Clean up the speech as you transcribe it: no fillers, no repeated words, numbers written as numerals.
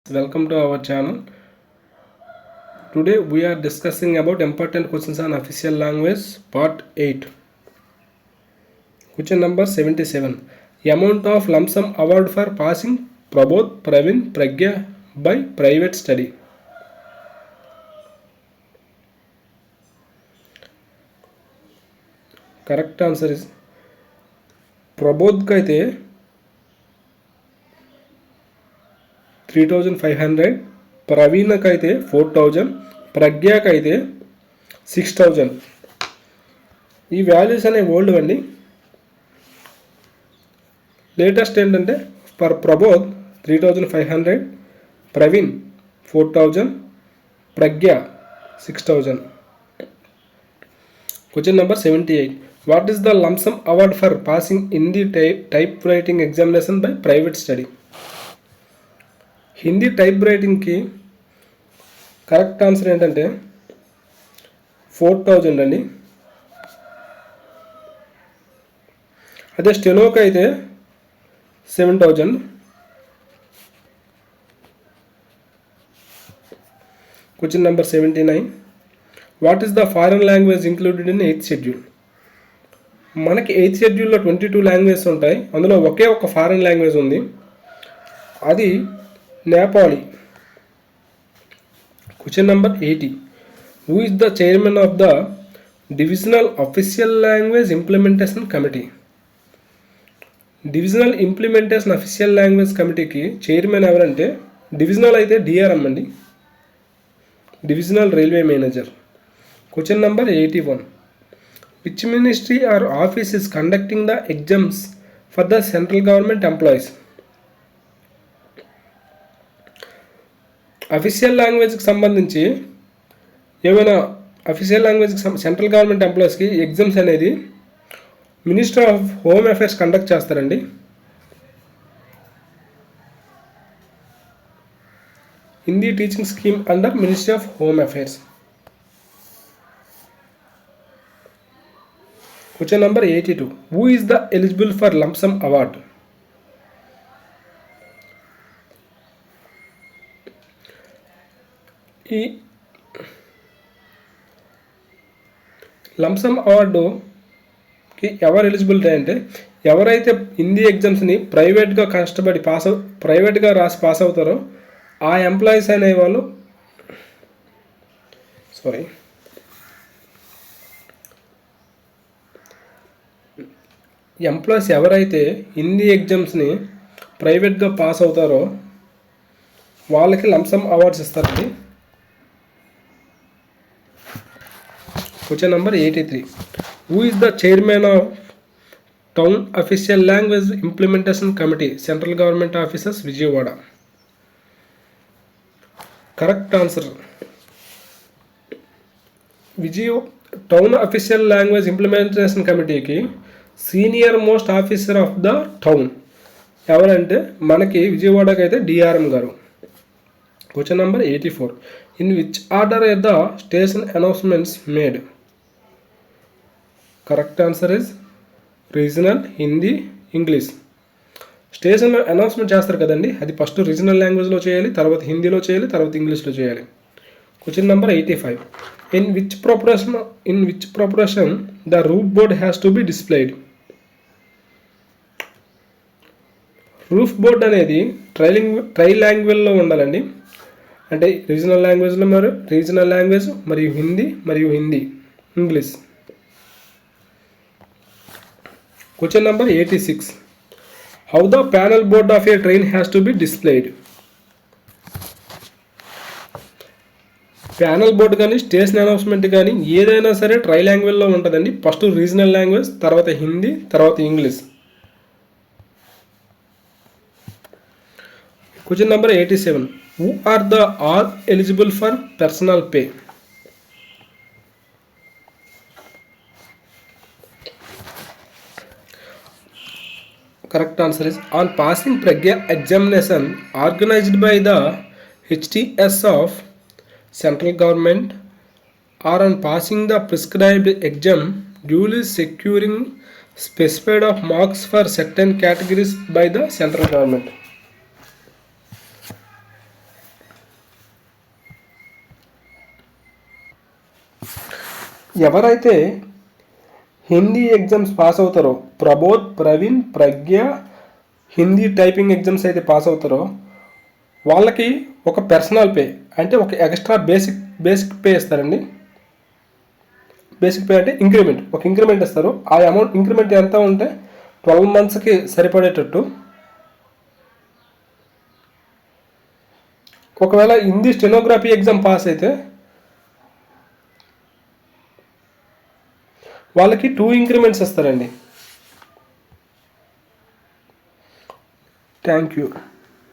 Welcome to our channel. Today we are discussing about important questions on official language part 8. Question number 77. Amount of lump sum award for passing Prabodh, Praveen, Pragya by private study. Correct answer is Prabodh kaite 3,500, ప్రవీణకైతే 4,000, ప్రజ్ఞకైతే 6,000. ఈ values అనే old అండి. Latest ఏంటంటే for Prabodh 3,500, Praveen 4,000, Pragya 6,000. Question number 78. What is the lump sum award for passing Hindi type writing examination by private study? Hindi type రైటింగ్కి correct answer ఏంటంటే 4,000 అండి. అదే స్టెనోకి అయితే 7,000. Question number 79. What is the foreign language included in 8th schedule? మనకి 8th షెడ్యూల్లో 22 languages ఉంటాయి. అందులో ఒకే ఒక ఫారెన్ లాంగ్వేజ్ ఉంది, అది Nepali. Question number 80. Who is the chairman of the divisional official language implementation committee? Divisional implementation official language కమిటీకి chairman ఎవరంటే, divisional అయితే డిఆర్ఎం అండి, divisional railway manager. Question number 81. Which ministry or office is conducting the exams for the central government employees? Official లాంగ్వేజ్కి సంబంధించి ఏమైనా official లాంగ్వేజ్కి central government ఎంప్లాయీస్కి exams అనేది minister of home affairs conduct చేస్తారండి. Hindi teaching scheme under ministry of home affairs. Question number 82. Who is the eligible for lump sum award? ఈ lump sum అవార్డుకి ఎవరు eligibility అంటే, ఎవరైతే హిందీ ఎగ్జామ్స్ని ప్రైవేట్గా రాసి పాస్ అవుతారో ఆ ఎంప్లాయీస్ అనేవాళ్ళు ఎంప్లాయీస్ ఎవరైతే హిందీ ఎగ్జామ్స్ని ప్రైవేట్గా పాస్ అవుతారో వాళ్ళకి లంసమ్ అవార్డ్స్ ఇస్తారండి. Question number 83. Who is the chairman of town official language implementation committee, central government offices, Vijayawada? Correct answer town official language implementation కమిటీకి senior most officer of the town ఎవరంటే మనకి విజయవాడకి అయితే డిఆర్ఎం గారు. Question number 84. In which order are the station announcements made? Correct answer is regional, Hindi, English. స్టేషన్లో announcement చేస్తారు కదండి, అది ఫస్ట్ రీజనల్ లాంగ్వేజ్లో చేయాలి, తర్వాత హిందీలో చేయాలి, తర్వాత ఇంగ్లీష్లో చేయాలి. Question number 85. In which proportion the roof board has to be displayed? Roof board అనేది ట్రై లాంగ్వేజ్లో ఉండాలండి. అంటే రీజనల్ లాంగ్వేజ్ మరియు Hindi English. Question number 86. How the panel board of A train has to be displayed? Panel board కానీ station announcement కానీ ఏదైనా సరే try లాంగ్వేజ్లో ఉంటుందండి. ఫస్ట్ రీజనల్ లాంగ్వేజ్, తర్వాత హిందీ, తర్వాత English. Question number 87. Who are the all eligible for personal pay? Correct answer is on passing Pragya examination organized by the HTS of central government or on passing the prescribed exam duly securing specified of marks for certain categories by the central government. ఎవరైతే Hindi exams pass అవుతారో, ప్రబోధ్, ప్రవీణ్, ప్రజ్ఞ Hindi typing exams అయితే pass అవుతారో వాళ్ళకి ఒక personal pay అంటే ఒక extra basic pay ఇస్తారండి. Basic pay అంటే ఇంక్రిమెంట్, ఒక ఇంక్రిమెంట్ ఇస్తారు. ఆ అమౌంట్ ఇంక్రిమెంట్ ఎంత ఉంటే 12 monthsకి సరిపడేటట్టు. ఒకవేళ హిందీ స్టెనోగ్రఫీ ఎగ్జామ్ పాస్ అయితే వాళ్ళకి 2 ఇంక్రిమెంట్స్ ఇస్తారండి. Thank you.